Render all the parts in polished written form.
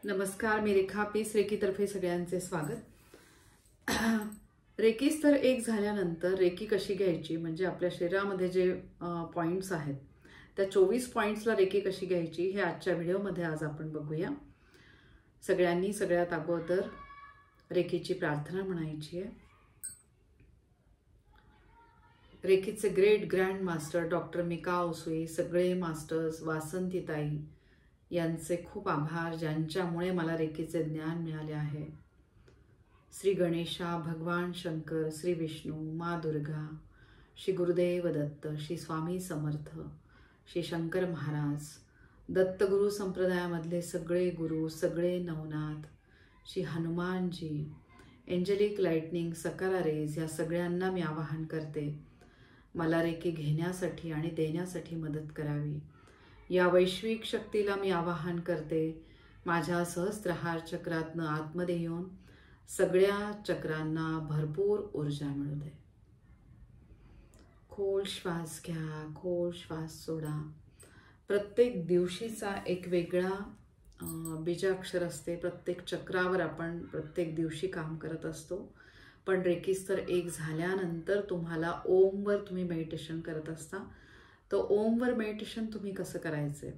नमस्कार, मी रेखा पीस रेकीतर्फे सगळ्यांचे स्वागत। रेकी स्तर 1 झाल्यानंतर रेकी कशी घ्यायची, म्हणजे आपल्या शरीरामध्ये जे पॉइंट्स आहेत त्या 24 पॉइंट्सला रेकी कशी घ्यायची हे आजच्या व्हिडिओमध्ये आज आपण बघूया। सगळ्यांनी सगळ्यात अगोदर रेकीची प्रार्थना म्हणायची आहे। रेकीचे great grand master doctor Mikao Usui, सगळे मास्टर्स, वासंतीताई यांचे खूप आभार, ज्यांच्यामुळे मला रेकीचे ज्ञान मिळाले आहे। श्री गणेशा, भगवान शंकर, श्री विष्णू, माँ दुर्गा, श्री गुरुदेव दत्त, श्री स्वामी समर्थ, श्री शंकर महाराज, दत्तगुरु संप्रदायामधले सगळे गुरु, सगळे Navnath, Shri Hanumanji, angelic lightning, सकारा raise या सगळ्यांना मी आवाहन करते, मला रेकी घेण्यासाठी आणि देण्यासाठी मदत करावी। या वैश्विक शक्तीला मी आवाहन करते, माझ्या सहस्त्रहार चक्रातनं आतमध्ये येऊन सगळ्या चक्रांना भरपूर ऊर्जा मिळू दे। खोल श्वास घ्या, खोल श्वास सोडा। प्रत्येक दिवशीचा एक वेगळा बीजाक्षर असते। प्रत्येक चक्रावर आपण प्रत्येक दिवशी काम करत असतो, पण रेकी स्तर 1 झाल्यानंतर तुम्हाला ओमवर तुम्ही मेडिटेशन करत असता। तो ओमवर मेडिटेशन तुम्ही कसं करायचे,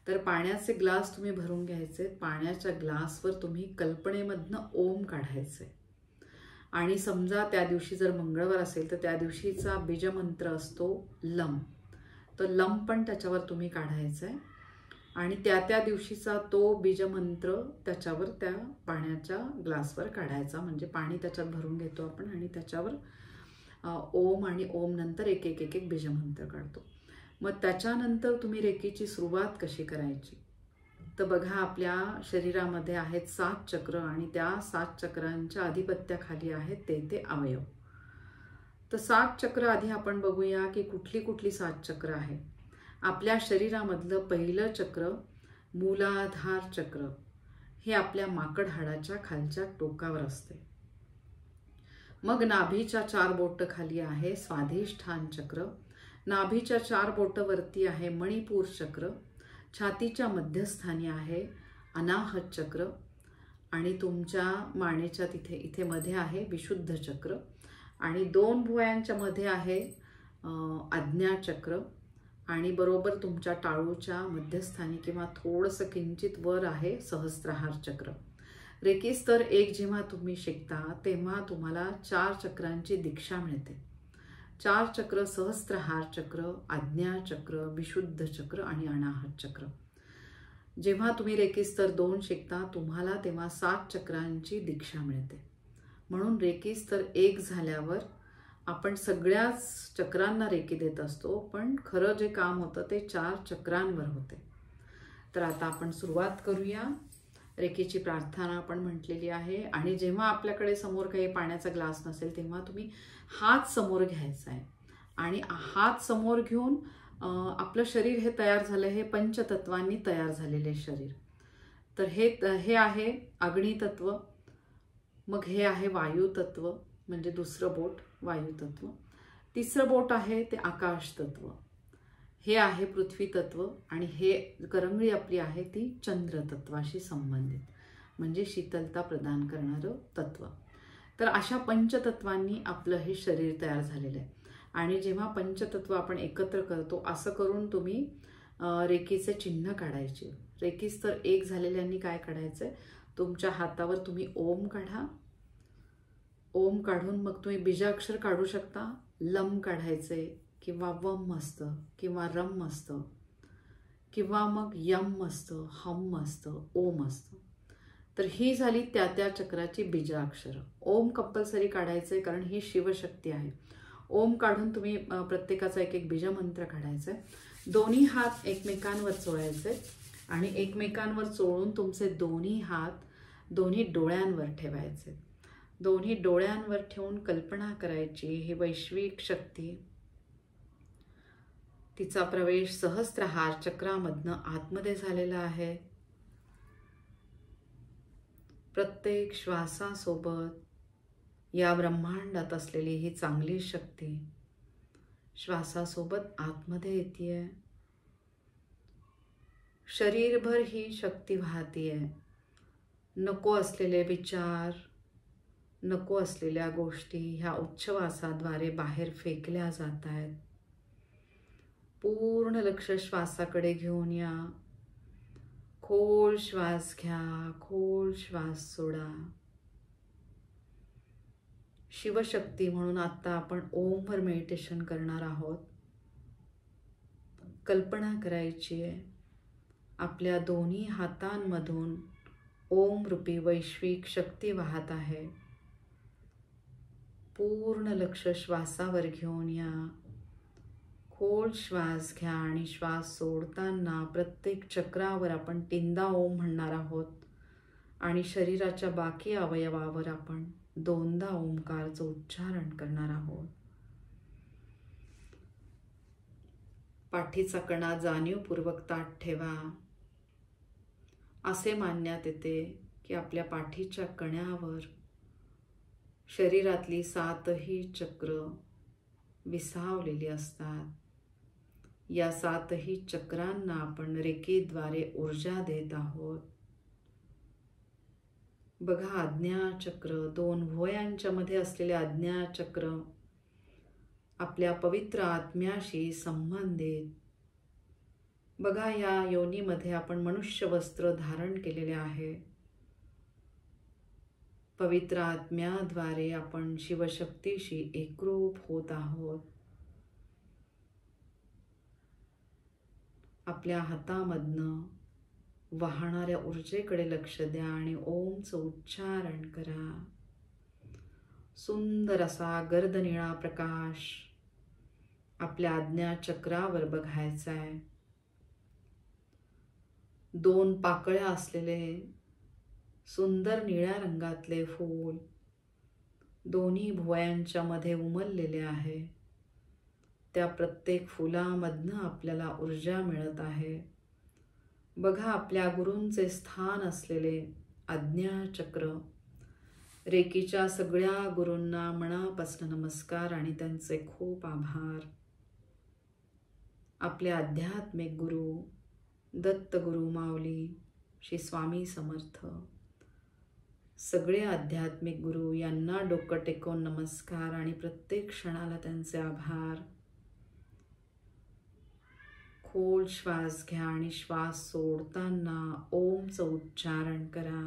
तर पाण्याचे ग्लास तुम्ही भरून घ्यायचे, पाण्याच्या ग्लासवर तुम्ही कल्पनेमधनं ओम काढायचे आणि समजा त्या दिवशी जर मंगळवार असेल तर त्या दिवशीचा बीजमंत्र असतो लम, तर लम पण त्याच्यावर तुम्ही काढायचा आहे आणि त्या दिवशीचा तो बीजमंत्र त्याच्यावर त्या पाण्याच्या ग्लासवर काढायचा, म्हणजे पाणी त्याच्यात भरून घेतो आपण आणि त्याच्यावर ओम आणि ओम नंतर एक एक एक एक बीजमंत्र काढतो। मग त्याच्यानंतर तुम्ही रेकीची सुरुवात कशी करायची, तर बघा आपल्या शरीरामध्ये आहेत 7 चक्र आणि त्या 7 चक्रांच्या अधिपत्याखाली आहेत ते अवयव। तर 7 चक्र आधी आपण बघूया की कुठली कुठली 7 चक्र आहे। आपल्या शरीरामधलं पहिलं चक्र मूलाधार चक्र हे आपल्या माकड हाडाच्या खालच्या टोकावर असते। मग नाभीच्या 4 बोट खाली आहे स्वाधिष्ठान चक्र, नाभीच्या 4 बोट वरती आहे मणिपूर चक्र, छातीच्या मध्यस्थानी आहे अनाहत चक्र आणि तुमच्या मानेच्या इथे मध्ये आहे विशुद्ध चक्र आणि 2 भुवयांच्या मध्ये आहे आज्ञा चक्र आणि बरोबर तुमच्या टाळूच्या मध्यस्थानी किंवा थोडंसं किंचित वर आहे सहस्त्रहार चक्र। रेकी स्तर 1 जेव्हा तुम्ही शिकता तेव्हा तुम्हाला 4 चक्रांची दीक्षा मिळते। 4 चक्र सहस्त्रहार चक्र, आज्ञा चक्र, विशुद्ध चक्र आणि अनाहत चक्र। जेव्हा तुम्ही रेकी स्तर 2 शिकता तुम्हाला तेव्हा 7 चक्रांची दीक्षा मिळते। म्हणून रेकी स्तर 1 झाल्यावर आपण सगळ्याच चक्रांना रेकी देत असतो, पण खरं जे काम होतं ते 4 चक्रांवर होते। तर आता आपण सुरुवात करूया। रेकीची प्रार्थना आपण म्हटलेली आहे आणि जेव्हा आपल्याकडे समोर काही पाण्याचा ग्लास नसेल तेव्हा तुम्ही हात समोर घ्यायचा आहे आणि हात समोर घेऊन आपलं शरीर हे तयार झालं, हे पंचतत्वांनी तयार झालेले शरीर। तर हे आहे अग्नितत्व, मग हे आहे वायुतत्व म्हणजे दुसरं बोट वायुतत्व, तिसरं बोट आहे ते आकाश तत्व, हे आहे पृथ्वी तत्व आणि हे करंगळी आपली आहे ती चंद्र तत्वाशी संबंधित, म्हणजे शीतलता प्रदान करणारं तत्व। तर अशा पंचतत्वांनी आपलं हे शरीर तयार झालेलं आहे आणि जेव्हा पंचतत्व आपण एकत्र करतो असं करून तुम्ही रेकीचे चिन्ह काढायचे। रेकी स्तर 1 झालेल्यांनी काय काढायचंय, तुमच्या हातावर तुम्ही ओम काढा, ओम काढून मग तुम्ही बीजाक्षर काढू शकता, लम काढायचे किंवा वम असतं किंवा रम असतं किंवा मग यम असतं, हम असतं, ओम असतं। तर ही झाली त्या चक्राची बीजाक्षर। ओम कंपल्सरी काढायचंय कारण ही शिवशक्ती आहे। ओम काढून तुम्ही प्रत्येकाचा एक एक बीजमंत्र काढायचा आहे। दोन्ही हात एकमेकांवर चोळायचे आणि एकमेकांवर चोळून तुमचे दोन्ही हात दोन्ही डोळ्यांवर ठेवायचे। दोन्ही डोळ्यांवर ठेवून कल्पना करायची ही वैश्विक शक्ती, तिचा प्रवेश सहस्त्रहार चक्रामधनं आतमध्ये झालेला आहे। प्रत्येक श्वासासोबत या ब्रह्मांडात असलेली ही चांगली शक्ती श्वासासोबत आतमध्ये येते, शरीरभर ही शक्ती वाहतीये। नको असलेले विचार, नको असलेल्या गोष्टी ह्या उच्छवासाद्वारे बाहेर फेकल्या जात आहेत. पूर्ण लक्ष श्वासाकडे घेऊन या. खोल श्वास घ्या, खोल श्वास सोडा. शिवशक्ती म्हणून आता आपण ओमवर मेडिटेशन करणार आहोत. कल्पना करायची आहे आपल्या दोन्ही हातांमधून ओम रूपी वैश्विक शक्ती वाहत आहे. पूर्ण लक्ष श्वासावर घेऊन या. खोल श्वास घ्या आणि श्वास सोडताना प्रत्येक चक्रावर आपण 3दा ओम म्हणणार आहोत आणि शरीराच्या बाकी अवयवावर आपण 2दा ओंकारचं उच्चारण करणार आहोत. पाठीचा कणा जाणीवपूर्वक ताठ ठेवा. असे मानण्यात येते की आपल्या पाठीच्या कण्यावर शरीरातली 7ही चक्र विसावलेली असतात. या 7ही चक्रांना आपण रेकीद्वारे ऊर्जा देत आहोत. बघा, आज्ञाचक्र, 2 भुवयांच्या मध्ये असलेले आज्ञाचक्र आपल्या पवित्र आत्म्याशी संबंधित. बघा, या योनीमध्ये आपण मनुष्य वस्त्र धारण केलेले आहे. पवित्र आत्म्याद्वारे आपण शिवशक्तीशी एकरूप होत आहोत. आपल्या हातामधनं वाहणाऱ्या ऊर्जेकडे लक्ष द्या आणि ओमचं उच्चारण करा. सुंदर असा गर्दनिळा प्रकाश आपल्या आज्ञाचक्रावर बघायचा आहे. 2 पाकळ्या असलेले सुंदर निळ्या रंगातले फूल दोन्ही भुवयांच्या मध्ये उमललेले आहे. त्या प्रत्येक फुलामधनं आपल्याला ऊर्जा मिळत आहे. बघा, आपल्या गुरूंचे स्थान असलेले आज्ञाचक्र. रेकीच्या सगळ्या गुरूंना मनापासून नमस्कार आणि त्यांचे खूप आभार. आपले आध्यात्मिक गुरु दत्तगुरु माऊली श्री स्वामी समर्थ, सगळे आध्यात्मिक गुरु यांना डोकं टेकवून नमस्कार आणि प्रत्येक क्षणाला त्यांचे आभार. खोल श्वास घ्या आणि श्वास सोडताना ओमचं उच्चारण करा.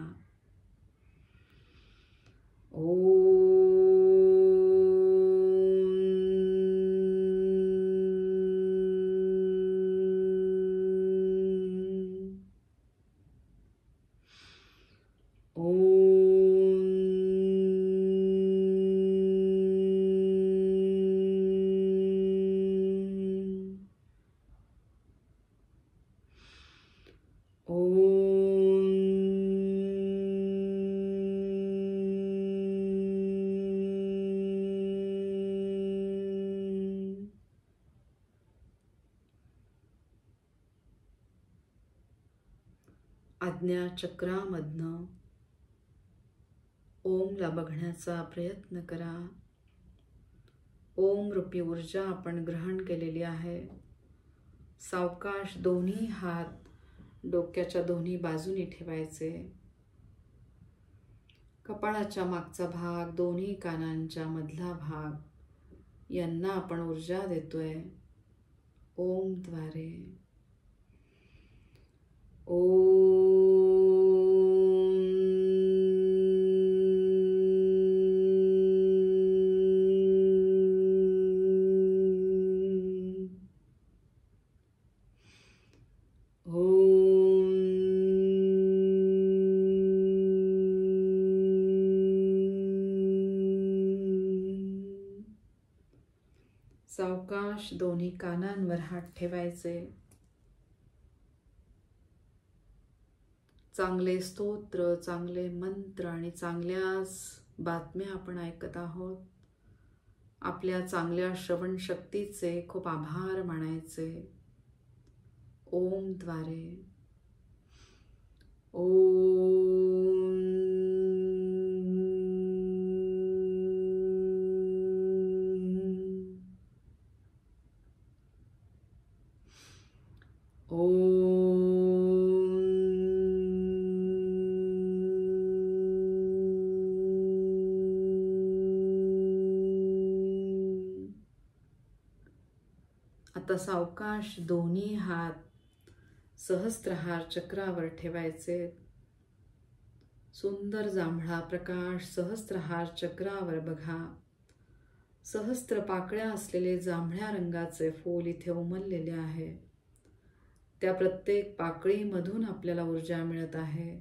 आज्ञाचक्रामधनं ओमला बघण्याचा प्रयत्न करा. ओम रूपी ऊर्जा आपण ग्रहण केलेली आहे. सावकाश दोन्ही हात डोक्याच्या दोन्ही बाजूनी ठेवायचे. कपाळाच्या मागचा भाग, दोन्ही कानांच्या मधला भाग यांना आपण ऊर्जा देतोय ओमद्वारे. सावकाश दोन्ही कानांवर हात ठेवायचे. चांगले स्तोत्र, चांगले मंत्र आणि चांगल्याच बातम्या आपण ऐकत आहोत. आपल्या चांगल्या श्रवण शक्तीचे खूप आभार मानायचे ओमद्वारे. आता सावकाश दोन्ही हात सहस्त्रहार चक्रावर ठेवायचे. सुंदर जांभळा प्रकाश सहस्त्रहार चक्रावर बघा. सहस्त्र पाकळ्या असलेले जांभळ्या रंगाचे फूल इथे उमललेले आहे. त्या प्रत्येक पाकळीमधून आपल्याला ऊर्जा मिळत आहे.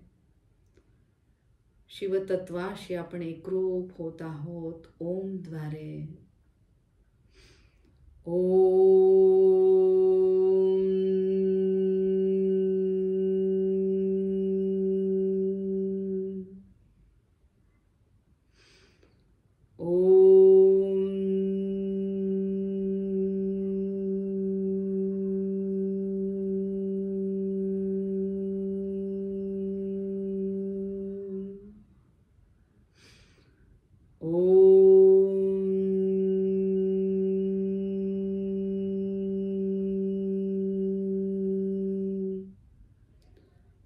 शिवतत्वाशी आपण एकरूप होत आहोत ओम द्वारे.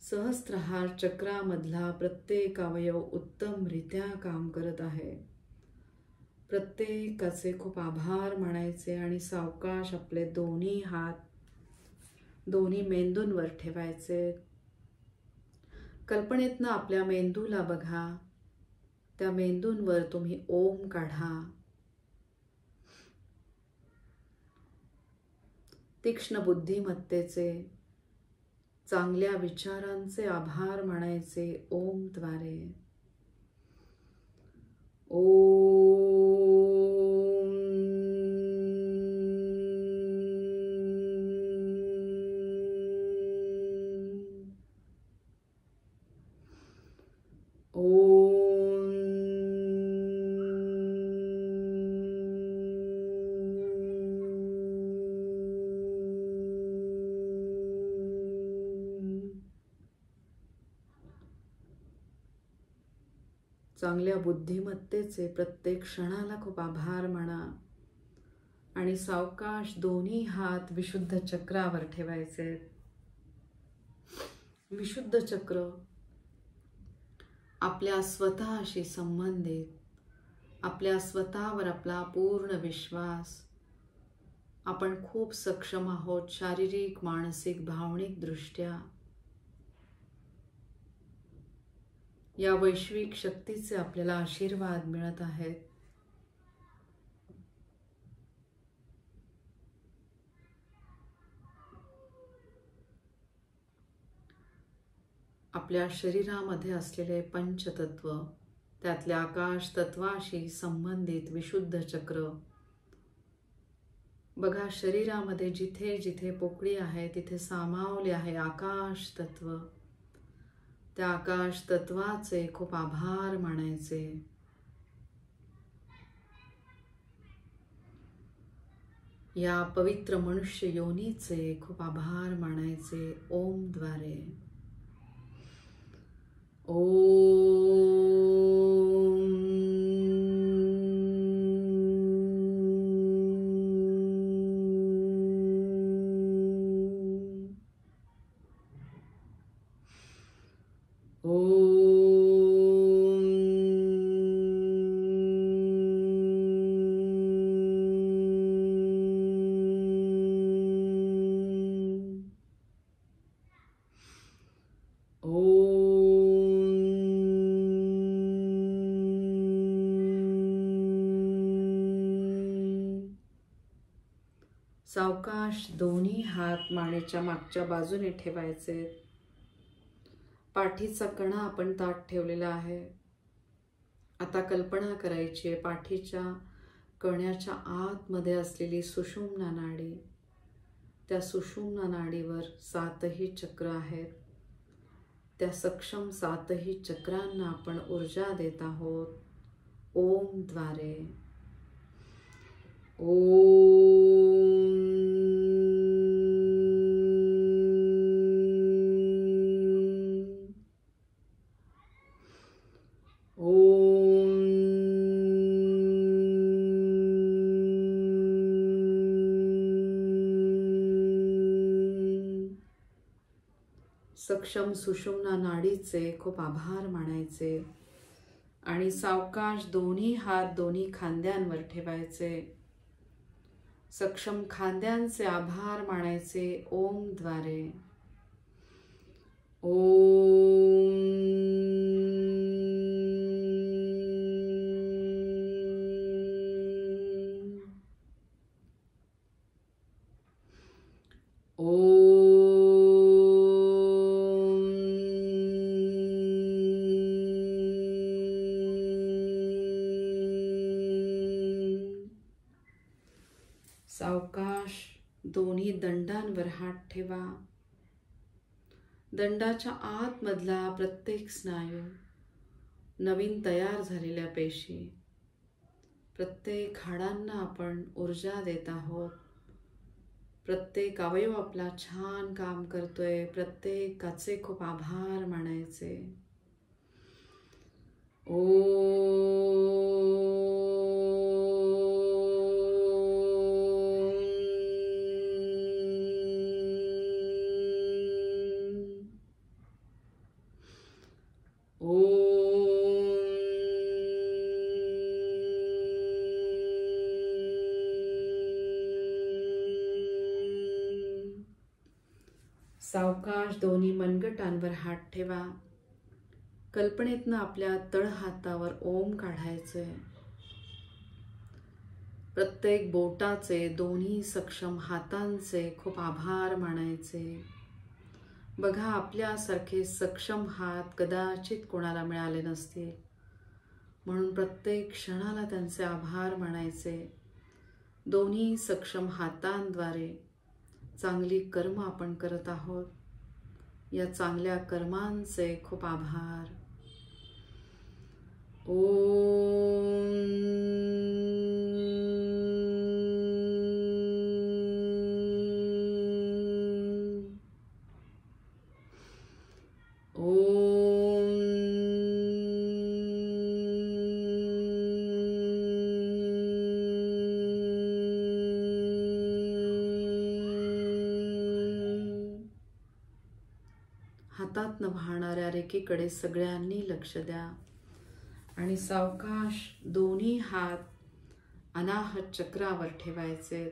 सहस्त्रहार चक्रामधला प्रत्येक अवयव उत्तमरित्या काम करत आहे. प्रत्येकाचे खूप आभार मानायचे आणि सावकाश आपले दोन्ही हात दोन्ही मेंदूंवर ठेवायचे. कल्पनेतनं आपल्या मेंदूला बघा. त्या मेंदूंवर तुम्ही ओम काढा. तीक्ष्ण बुद्धिमत्तेचे, चांगल्या विचारांचे आभार मानायचे ओम द्वारे. चांगल्या बुद्धिमत्तेचे प्रत्येक क्षणाला खूप आभार माना आणि सावकाश दोन्ही हात विशुद्ध चक्रावर ठेवायचे. विशुद्ध चक्र आपल्या स्वतःशी संबंधित, आपल्या स्वतःवर आपला पूर्ण विश्वास. आपण खूप सक्षम आहोत शारीरिक, मानसिक, भावनिक दृष्ट्या. या वैश्विक शक्तीचे आपल्याला आशीर्वाद मिळत आहेत. आपल्या शरीरामध्ये असलेले पंचतत्व, त्यातल्या आकाश तत्वाशी संबंधित विशुद्ध चक्र बघा. शरीरामध्ये जिथे जिथे पोकळी आहे तिथे सामावले आहे आकाश तत्व. त्या आकाश तत्वाचे खूप आभार मानायचे. या पवित्र मनुष्य योनीचे खूप आभार मानायचे ओम द्वारे. सावकाश दोन्ही हात मानेच्या मागच्या बाजूने ठेवायचे. पाठीचा कणा आपण ताठ ठेवलेला आहे. आता कल्पना करायची आहे पाठीच्या कण्याच्या आतमध्ये असलेली सुषुम्ना नाडी. त्या सुषुम्ना नाडीवर 7ही चक्र आहेत. त्या सक्षम 7ही चक्रांना आपण ऊर्जा देत आहोत ओम द्वारे. सक्षम सुषुम्ना नाडीचे खूप आभार मानायचे आणि सावकाश दोन्ही हात दोन्ही खांद्यांवर ठेवायचे. सक्षम खांद्यांचे आभार मानायचे ओम द्वारे. ओम. सावकाश दोन्ही दंडांवर हात ठेवा. दंडाच्या आतमधला प्रत्येक स्नायू, नवीन तयार झालेल्या पेशी, प्रत्येक हाडांना आपण ऊर्जा देत आहोत. प्रत्येक अवयव आपला छान काम करतोय. प्रत्येकाचे खूप आभार मानायचे. सावकाश दोन्ही मनगटांवर हात ठेवा. कल्पनेतनं आपल्या तळहातावर ओम काढायचे. प्रत्येक बोटाचे, दोन्ही सक्षम हातांचे खूप आभार मानायचे. बघा, आपल्यासारखे सक्षम हात कदाचित कोणाला मिळाले नसतील, म्हणून प्रत्येक क्षणाला त्यांचे आभार मानायचे. दोन्ही सक्षम हातांद्वारे चांगली कर्म आपण करत आहोत. या चांगल्या कर्मांचे खूप आभार. ओम. हातातनं वाहणाऱ्या रेखेकडे सगळ्यांनी लक्ष द्या आणि सावकाश दोन्ही हात अनाहत चक्रावर ठेवायचे.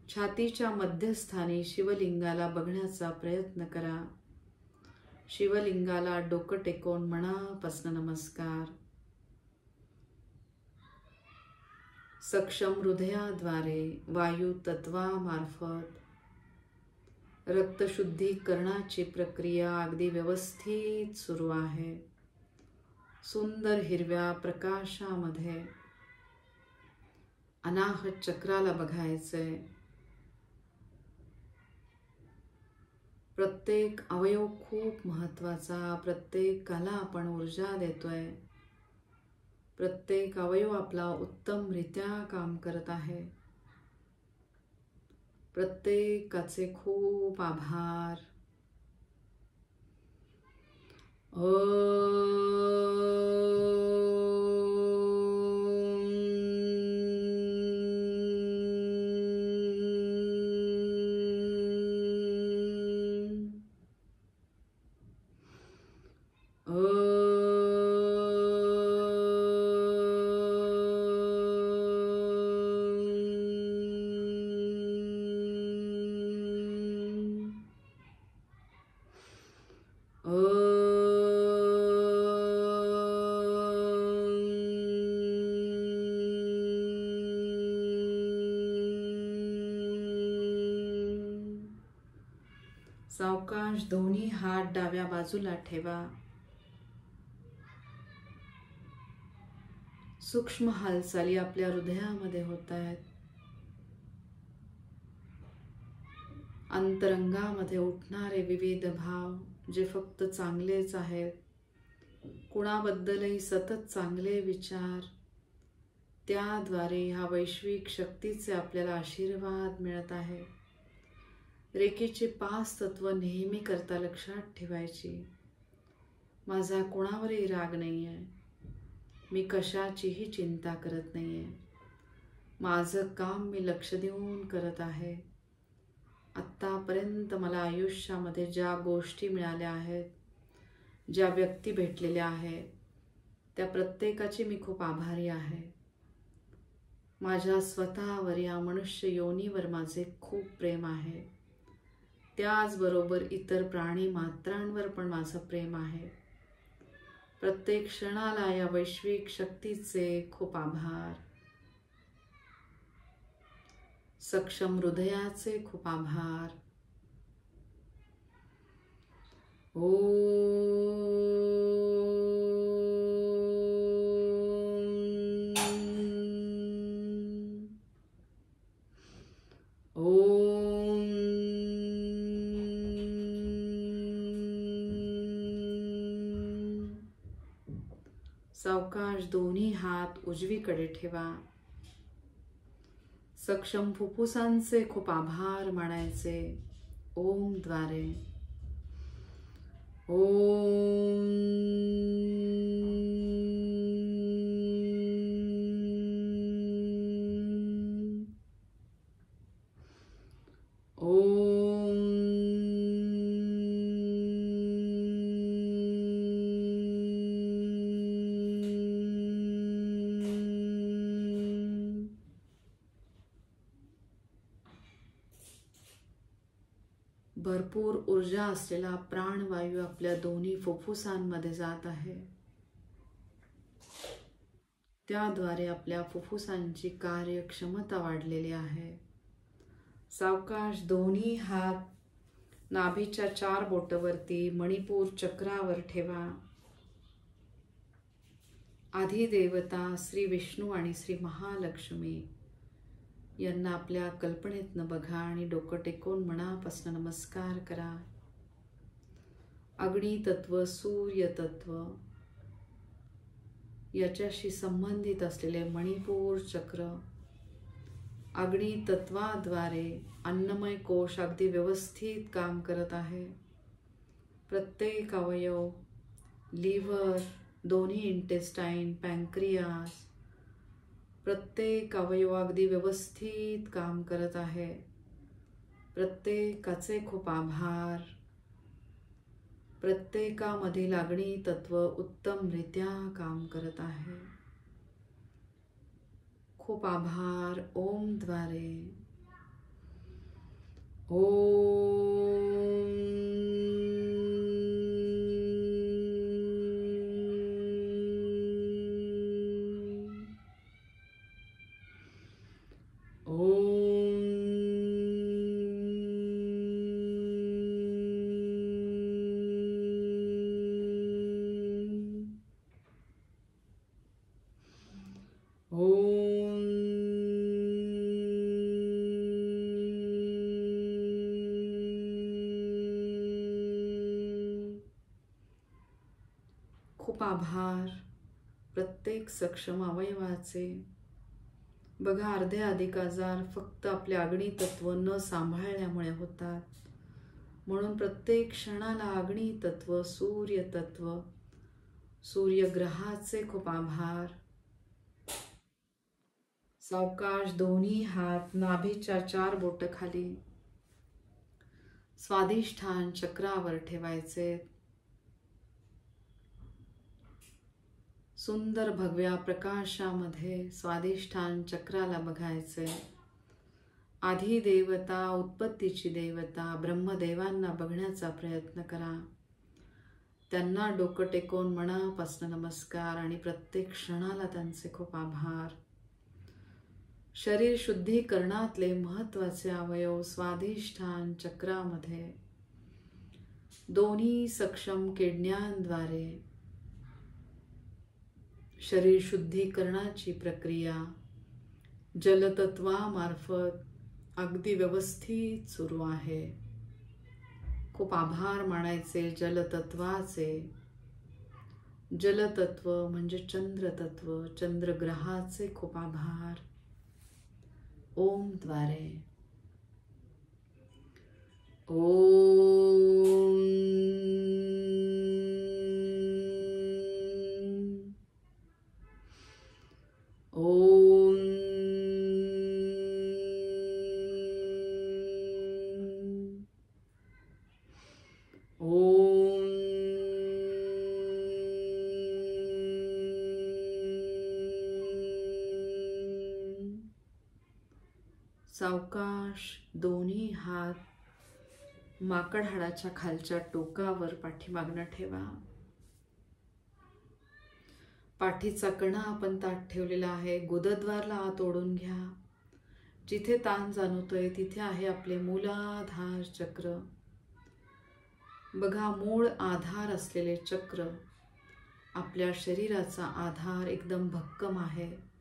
छातीच्या मध्यस्थानी शिवलिंगाला बघण्याचा प्रयत्न करा. शिवलिंगाला डोकं टेकवून मनापासून नमस्कार. सक्षम हृदयाद्वारे वायू तत्वामार्फत रक्तशुद्धीकरणाची प्रक्रिया अगदी व्यवस्थित सुरू आहे. सुंदर हिरव्या प्रकाशामध्ये अनाहत चक्राला बघायचे. प्रत्येक अवयव खूप महत्त्वाचा. प्रत्येकाला आपण ऊर्जा देतोय. प्रत्येक अवयव आपला उत्तमरित्या काम करत आहे. प्रत्येकाचे खूप आभार. सावकाश दोन्ही हात डाव्या बाजूला ठेवा. सूक्ष्म हालचाली आपल्या हृदयामध्ये होत आहेत. अंतरंगामध्ये उठणारे विविध भाव जे फक्त चांगलेच आहेत. कुणाबद्दलही सतत चांगले विचार. त्याद्वारे ह्या वैश्विक शक्तीचे आपल्याला आशीर्वाद मिळत आहे. रेखेचे 5 तत्व नेहमी करता लक्षात ठेवायची. माझा कोणावरही राग नाही आहे. मी कशाचीही चिंता करत नाही आहे. माझं काम मी लक्ष देऊन करत आहे. आत्तापर्यंत मला आयुष्यामध्ये ज्या गोष्टी मिळाल्या आहेत, ज्या व्यक्ती भेटलेल्या आहेत, त्या प्रत्येकाची मी खूप आभारी आहे. माझ्या स्वतःवर या मनुष्य योनीवर माझे खूप प्रेम आहे. त्याचबरोबर इतर प्राणी मात्रांवर पण माझं प्रेम आहे. प्रत्येक क्षणाला या वैश्विक शक्तीचे खूप आभार. सक्षम हृदयाचे खूप आभार. सावकाश दोन्ही हात उजवीकडे ठेवा. सक्षम फुफ्फुसांचे खूप आभार मानायचे. ओम द्वारे. ओम. भरपूर ऊर्जा असलेला प्राणवायू आपल्या दोन्ही फुफ्फुसांमध्ये जात आहे. त्याद्वारे आपल्या फुफ्फुसांची कार्यक्षमता वाढलेली आहे. सावकाश दोन्ही हात नाभीच्या 4 बोटावरती मणिपूर चक्रावर ठेवा. आदिदेवता श्री विष्णू आणि श्री महालक्ष्मी यांना आपल्या कल्पनेतनं बघा आणि डोकं टेकून मनापासून नमस्कार करा. अग्नी तत्व, सूर्य तत्व याच्याशी संबंधित असलेले मणिपूर चक्र, अग्नी तत्वाद्वारे अन्नमय कोश अगदी व्यवस्थित काम करत आहे. प्रत्येक अवयव, लिव्हर, दोन्ही इंटेस्टाईन, पॅनक्रियास, प्रत्येक अवयव अगदी व्यवस्थित काम करत आहे. प्रत्येकाचे खूप आभार. प्रत्येकामधील अग्नी तत्व उत्तमरित्या काम करत आहे. खूप आभार. ओम द्वारे. खूप आभार प्रत्येक सक्षम अवयवाचे. बघा, अर्धे अधिक आजार फक्त आपले अग्नी तत्व न सांभाळल्यामुळे होतात. म्हणून प्रत्येक क्षणाला अग्नी तत्व, सूर्य तत्व, सूर्यग्रहाचे खूप आभार. सावकाश दोन्ही हात नाभीच्या 4 बोट खाली स्वादिष्ठान चक्रावर ठेवायचे. सुंदर भगव्या प्रकाशामध्ये स्वादिष्ठान चक्राला बघायचे. आधी देवता, उत्पत्तीची देवता, ब्रह्मदेवांना बघण्याचा प्रयत्न करा. त्यांना डोकं टेकून मनापासून नमस्कार आणि प्रत्येक क्षणाला त्यांचे खूप आभार. शरीर शुद्धीकरणातले महत्त्वाचे अवयव स्वादिष्ठान चक्रामध्ये दोन्ही सक्षम किडण्यांद्वारे शरीर शुद्धीकरणाची प्रक्रिया जलतत्वामार्फत अगदी व्यवस्थित सुरू आहे. खूप आभार मानायचे जलतत्वाचे. जलतत्व म्हणजे चंद्रतत्व, चंद्रग्रहाचे खूप आभार. ओम द्वारे. ओम. ओम. ओम. सावकाश दोन्ही हात माकड हाडाच्या खालच्या टोकावर पाठीमागनं ठेवा. पाठीचा कणा आपण ताठ ठेवलेला आहे. गुदद्वारला आत ओढून घ्या. जिथे ताण जाणवतोय तिथे आहे आपले मूलाधार चक्र. बघा, मूळ आधार असलेले चक्र आपल्या शरीराचा आधार एकदम भक्कम आहे.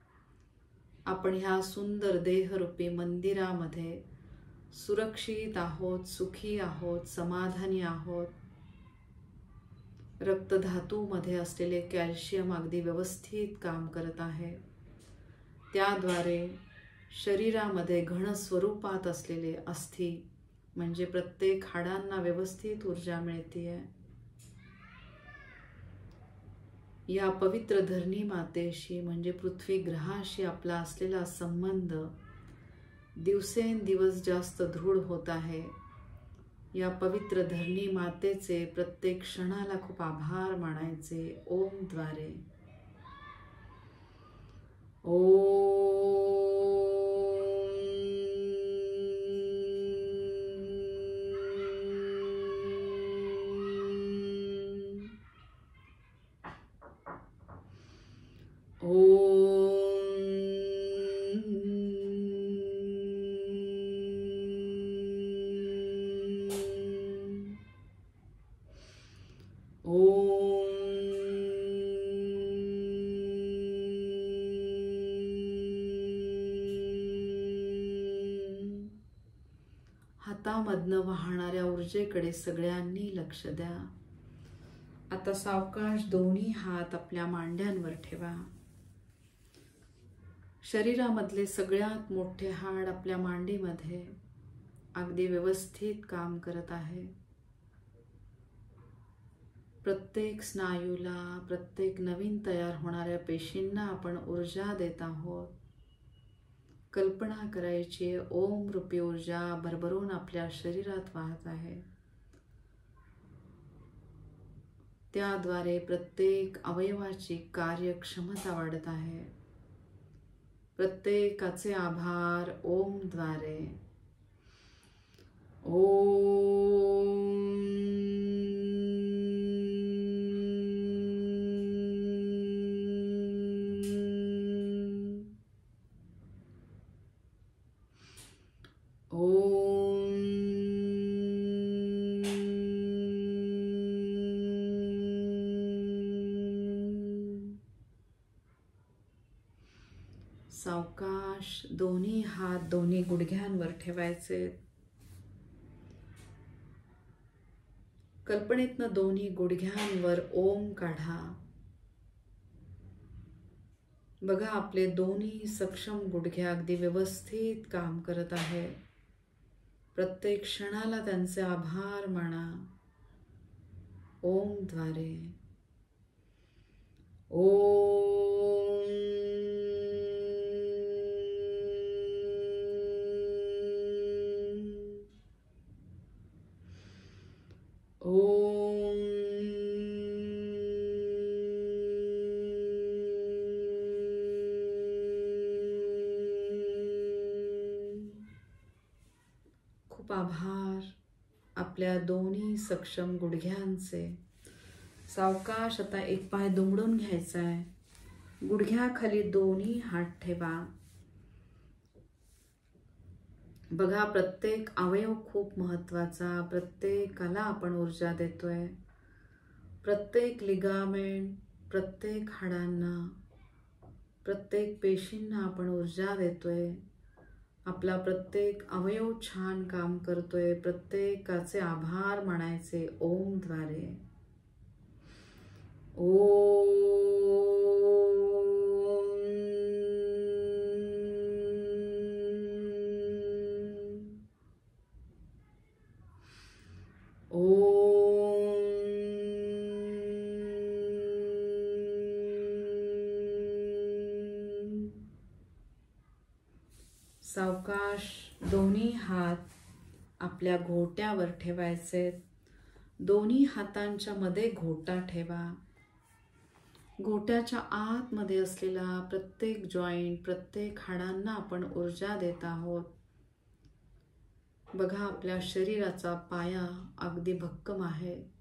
आपण ह्या सुंदर देहरूपी मंदिरामध्ये सुरक्षित आहोत, सुखी आहोत, समाधानी आहोत. रक्तधातूमध्ये असलेले कॅल्शियम अगदी व्यवस्थित काम करत आहे. त्याद्वारे शरीरामध्ये घन स्वरूपात असलेले अस्थि म्हणजे प्रत्येक हाडांना व्यवस्थित ऊर्जा मिळते. या पवित्र धरणी मातेशी म्हणजे पृथ्वी ग्रहाशी आपला असलेला संबंध दिवसेंदिवस जास्त दृढ होत आहे. या पवित्र धरणी मातेचे प्रत्येक क्षणाला खूप आभार मानायचे. ओम द्वारे. हातामधनं वाहणाऱ्या ऊर्जेकडे सगळ्यांनी लक्ष द्या. आता सावकाश दोन्ही हात आपल्या मांड्यांवर ठेवा. शरीरामधले सगळ्यात मोठे हाड आपल्या मांडीमध्ये अगदी व्यवस्थित काम करत आहे. प्रत्येक स्नायूला, प्रत्येक नवीन तयार होणाऱ्या पेशींना आपण ऊर्जा देत आहोत. कल्पना करायची, ओम रूपी ऊर्जा भरभरून आपल्या शरीरात वाहत आहे. त्याद्वारे प्रत्येक अवयवाची कार्यक्षमता वाढत आहे. प्रत्येकाचे आभार ओम द्वारे. सावकाश दोन्ही हात दोन्ही गुडघ्यांवर ठेवायचे. कल्पनेतनं दोन्ही गुडघ्यांवर ओम काढा. बघा, आपले दोन्ही सक्षम गुडघे अगदी व्यवस्थित काम करत आहे. प्रत्येक क्षणाला त्यांचे आभार माना. ओम द्वारे. खूप आभार आपल्या दोन्ही सक्षम गुडघ्यांचे. सावकाश आता एक पाय दुमडून घ्यायचा आहे. गुडघ्याखाली दोन्ही हात ठेवा. बघा, प्रत्येक अवयव खूप महत्त्वाचा. प्रत्येकाला आपण ऊर्जा देतोय. प्रत्येक लिगामेंट, प्रत्येक हाडांना, प्रत्येक पेशींना आपण ऊर्जा देतोय. आपला प्रत्येक अवयव छान काम करतोय. प्रत्येकाचे आभार मानायचे ओम द्वारे. सावकाश दोन्ही हात आपल्या घोट्यावर ठेवायचे. दोन्ही हातांच्या मध्ये घोटा ठेवा. घोट्याच्या आतमध्ये असलेला प्रत्येक जॉईंट, प्रत्येक हाडांना आपण ऊर्जा देत आहोत. बघा आपल्या शरीराचा पाया अगदी भक्कम आहे.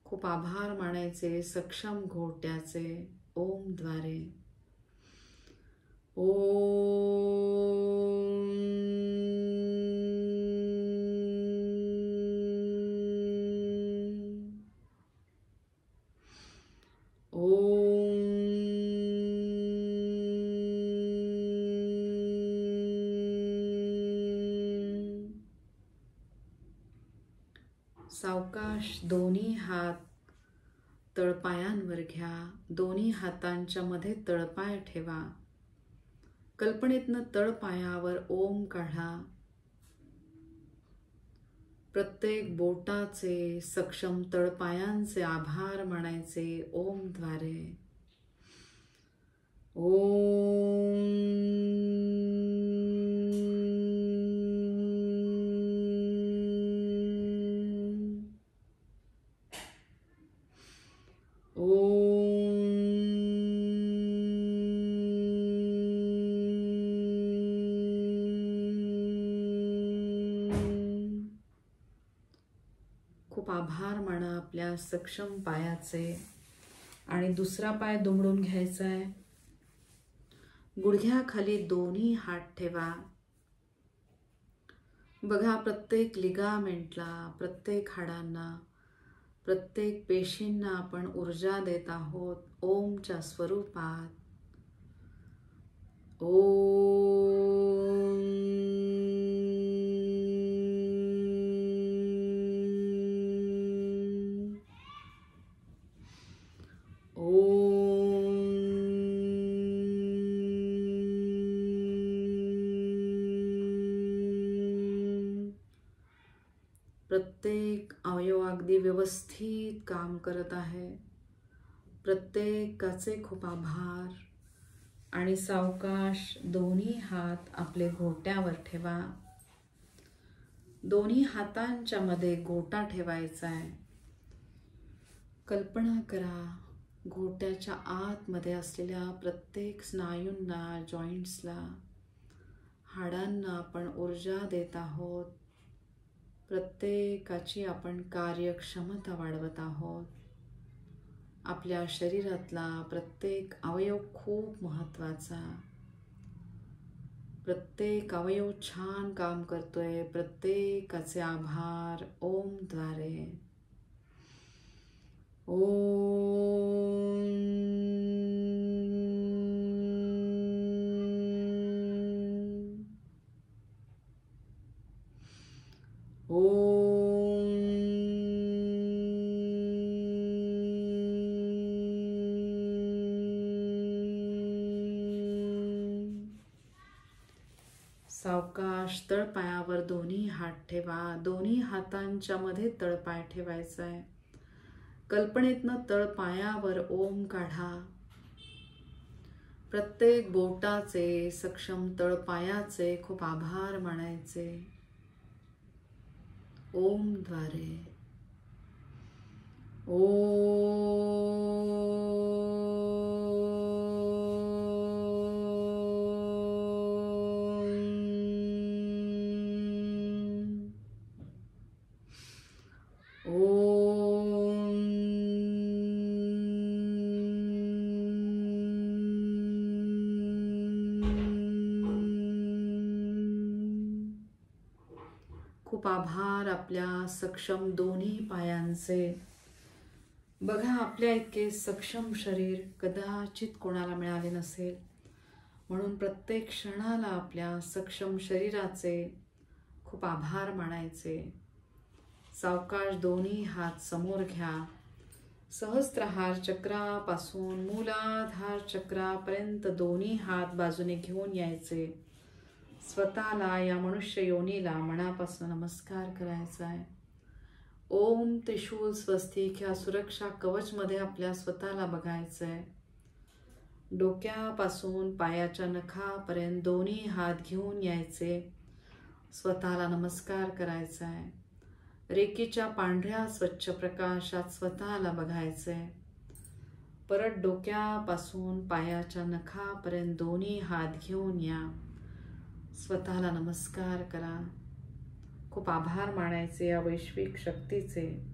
खूप आभार मानायचे सक्षम घोट्याचे ओम द्वारे. सावकाश दोन्ही हात तळपायांवर घ्या. दोन्ही हातांच्या मध्ये तळपाय ठेवा. कल्पनेतनं तळपायावर ओम काढा. प्रत्येक बोटाचे सक्षम तळपायांचे आभार मानायचे ओम द्वारे. खूप आभार माना आपल्या सक्षम पायाचे. आणि दुसरा पाय दुमडून घ्यायचा आहे. गुडघ्याखाली दोन्ही हात ठेवा. बघा प्रत्येक लिगामेंटला, प्रत्येक हाडांना, प्रत्येक पेशींना आपण ऊर्जा देत आहोत ओमच्या स्वरूपात. प्रत्येक अवयव अगदी व्यवस्थित काम करत आहे. प्रत्येकाचे खूप आभार. आणि सावकाश दोन्ही हात आपले घोट्यावर ठेवा. दोन्ही हातांच्या मध्ये गोटा ठेवायचा आहे. कल्पना करा घोट्याच्या आतमध्ये असलेल्या प्रत्येक स्नायूंना, जॉईंट्सला, हाडांना आपण ऊर्जा देत आहोत. प्रत्येकाची आपण कार्यक्षमता वाढवत आहोत. आपल्या शरीरातला प्रत्येक अवयव खूप महत्त्वाचा. प्रत्येक अवयव छान काम करतोय. प्रत्येकाचे आभार ओम द्वारे. सावकाश तळपायावर दोन्ही हात ठेवा. दोन्ही हातांच्या मध्ये तळपाय ठेवायचा आहे. कल्पनेतनं तळपायावर ओम काढा. प्रत्येक बोटाचे, सक्षम तळपायाचे खूप आभार मानायचे ओम द्वारे. खूप आभार आपल्या सक्षम दोन्ही पायांचे. बघा आपल्या इतके सक्षम शरीर कदाचित कोणाला मिळाले नसेल. म्हणून प्रत्येक क्षणाला आपल्या सक्षम शरीराचे खूप आभार मानायचे. सावकाश दोन्ही हात समोर घ्या. सहस्त्रहार चक्रापासून मूलाधार चक्रापर्यंत दोन्ही हात बाजूने घेऊन यायचे. स्वतःला, या मनुष्य योनीला मनापासून नमस्कार करायचा आहे. ओम त्रिशूल स्वस्तिक ह्या सुरक्षा कवचमध्ये आपल्या स्वतःला बघायचं आहे. डोक्यापासून पायाच्या नखापर्यंत दोन्ही हात घेऊन यायचे. स्वतःला नमस्कार करायचा आहे. रेकीच्या पांढऱ्या स्वच्छ प्रकाशात स्वतःला बघायचे. परत डोक्यापासून पायाच्या नखापर्यंत दोन्ही हात घेऊन या. स्वतःला नमस्कार करा. खूप आभार मानायचे या वैश्विक शक्तीचे,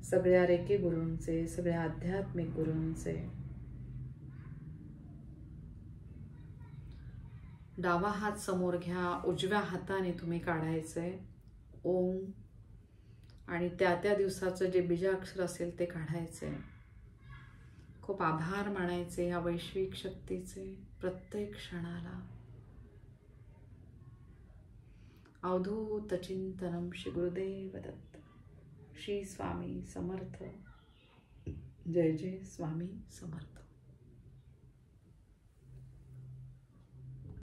सगळ्या रेकी गुरूंचे, सगळ्या आध्यात्मिक गुरूंचे. डावा हात समोर घ्या, उजव्या हाताने तुम्ही काढायचंय ओम, आणि त्या दिवसाचं जे बीजाक्षर असेल ते काढायचंय. खूप आभार मानायचे या वैश्विक शक्तीचे प्रत्येक क्षणाला. अवधूत चिंतनम श्री गुरुदेव दत्त. श्री स्वामी समर्थ. जय जय स्वामी समर्थ.